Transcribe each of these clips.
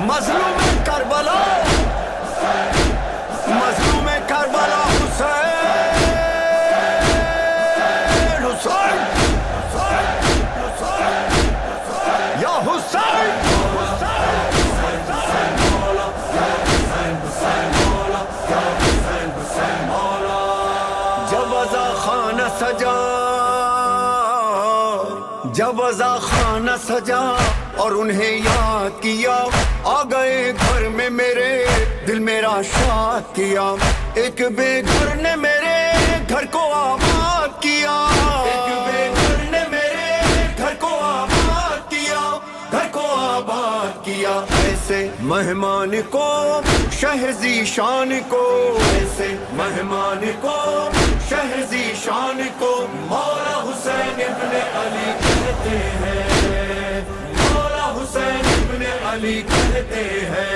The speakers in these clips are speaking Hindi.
मजलूम करबला, मजलूम करबला हुसैन, हुसैन, या हुसैन, जब अज़ा खाना सजा, जब अज़ा खाना सजा और उन्हें याद किया, आ गए घर में मेरे, दिल मेरा शाद किया। एक बेघर ने मेरे घर को आबाद किया, एक बेघर ने मेरे घर को आबाद किया, घर को आबाद किया। ऐसे मेहमान को शहज़ी शान को, ऐसे मेहमान को शहज़ी शान को मौला हुसैन इब्ने अली कहते हैं, मौला हुसैन इब्ने अली कहते हैं।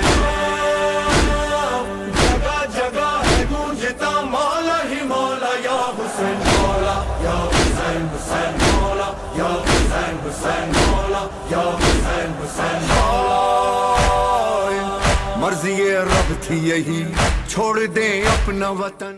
जगह जगह है गूंजता मौला ही मौला, या हुसैन मौला, या हुसैन हुसैन मौला, या हुसैन हुसैन मौला, या हुसैन हुसैन मौला। मर्ज़ी रब थी यही, छोड़ दे अपना वतन।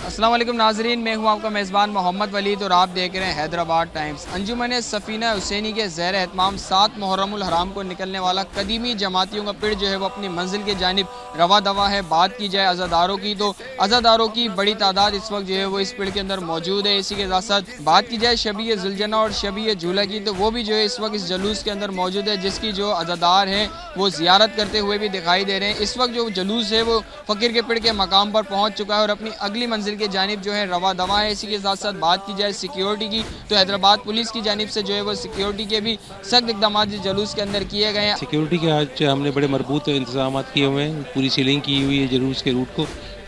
अस्सलाम वालेकुम नाजरीन, मैं हूं आपका मेज़बान मोहम्मद वलीद और आप देख रहे हैं हैदराबाद टाइम्स। अंजुमन सफ़ीना हुसैनी के ज़ेर एहतमाम 7 मुहर्रमुल हराम को निकलने वाला कदीमी जमातियों का पिड़ जो है वो अपनी मंजिल की जानिब रवा दवा है। बात की जाए अज़ादारों की तो अज़ादारों की बड़ी तादाद इस वक्त जो है वो इस पिड़ के अंदर मौजूद है। इसी के साथ साथ बात की जाए शबी जुलजना और शबी झूला की तो वो भी जो है इस वक्त इस जलूस के अंदर मौजूद है, जिसकी जो अज़ादार हैं वो ज़ियारत करते हुए भी दिखाई दे रहे हैं। इस वक्त जो जुलूस है वो फ़कीर के पिड़ के मकाम पर पहुँच चुका है और अपनी अगली मंजिल की जानिब जो है रवा दवा है। इसी के साथ साथ बात की जाए सिक्योरिटी की तो हैदराबाद पुलिस की जानिब से जो है वो सिक्योरिटी के भी सख्त इक़दाम जुलूस के अंदर किए गए हैं। सिक्योरिटी के आज हमने बड़े मजबूत इंतजाम किए हुए हैं, पूरी सीलिंग की हुई है जुलूस के रूट को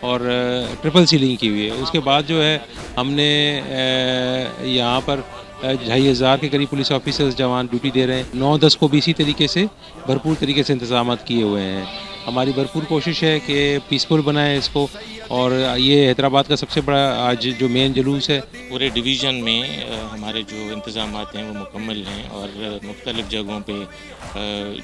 और ट्रिपल सीलिंग की हुई है। उसके बाद जो है हमने यहाँ पर 2500 के करीब पुलिस ऑफिसर्स जवान ड्यूटी दे रहे हैं। 9-10 को भी इसी तरीके से भरपूर तरीके से इंतजाम किए हुए हैं। हमारी भरपूर कोशिश है कि पीसफुल बनाएं इसको और ये हैदराबाद का सबसे बड़ा आज जो मेन जुलूस है। पूरे डिवीज़न में हमारे जो इंतज़ाम हैं वो मुकम्मल हैं और मुख्तलिफ़ जगहों पे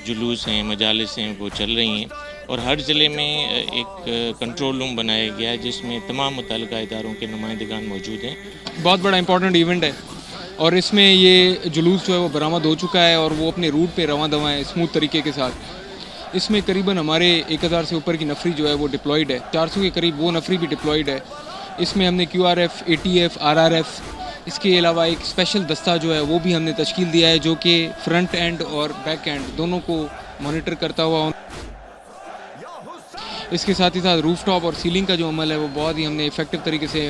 जुलूस हैं, मजालिस हैं वो चल रही हैं और हर ज़िले में एक कंट्रोल रूम बनाया गया है जिसमें तमाम मुतल्लिक़ा इदारों के नुमाइंदगान मौजूद हैं। बहुत बड़ा इंपॉर्टेंट इवेंट है और इसमें ये जुलूस जो है वो बरामद हो चुका है और वो अपने रूट पे रवां दवा है स्मूथ तरीके के साथ। इसमें करीबन हमारे 1000 से ऊपर की नफरी जो है वो डिप्लॉयड है, 400 के करीब वो नफरी भी डिप्लॉयड है। इसमें हमने QRF, ATF, RRF, इसके अलावा एक स्पेशल दस्ता जो है वो भी हमने तश्कील दिया है जो कि फ्रंट एंड और बैक एंड दोनों को मॉनिटर करता हुआ। इसके साथ ही साथ रूफ टॉप और सीलिंग का जो अमल है वो बहुत ही हमने इफेक्टिव तरीके से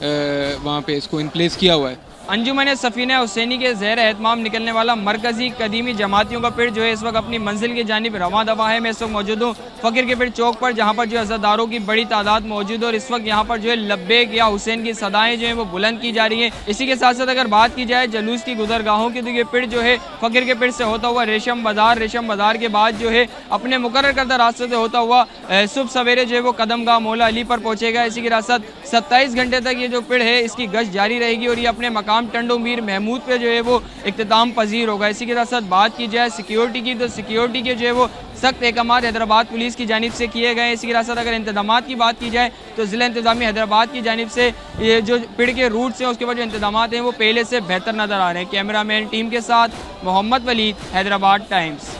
वहाँ पे इसको इन प्लेस किया हुआ है। अंजुमन सफ़ीना हुसैनी के ज़ेर एहतमाम निकलने वाला मरकज़ी कदीमी जमातियों का पिड़ जो है इस वक्त अपनी मंजिल की जानिब रवां दवा है। मैं इस वक्त मौजूद हूँ फ़कीर के पिड़ चौक पर, जहाँ पर जो अज़ादारों की बड़ी तादाद मौजूद है और इस वक्त यहाँ पर जो है लब्बैक या हुसैन की सदाएँ जो हैं वो बुलंद की जा रही हैं। इसी के साथ साथ अगर बात की जाए जुलूस की गुज़रगाहों की तो ये पिड़ जो है फ़कीर के पिड़ से होता हुआ रेशम बाज़ार के बाद जो है अपने मुकर्रर करदा रास्ते से होता हुआ सुबह सवेरे जो है वो कदमगाह मौला अली पर पहुँचेगा। इसी के साथ साथ 27 घंटे तक ये जो पिड़ है इसकी गश्त जारी रहेगी और ये अपने मकाम टंडो मीर महमूद पे जो है वो इख्तिताम पजीर होगा। इसी के साथ साथ बात की जाए सिक्योरिटी की तो सिक्योरिटी के जो है वो सख्त अहकाम हैदराबाद पुलिस की जानिब से किए गए हैं। इसी के साथ साथ अगर इंतजामात की बात की जाए तो ज़िला इंतजामी हैदराबाद की जानिब से ये जो पिड़ के रूट्स हैं उसके बाद जो इंतजामात हैं वो पहले से बेहतर नज़र आ रहे हैं। कैमरामैन टीम के साथ मोहम्मद वलीद, हैदराबाद टाइम्स।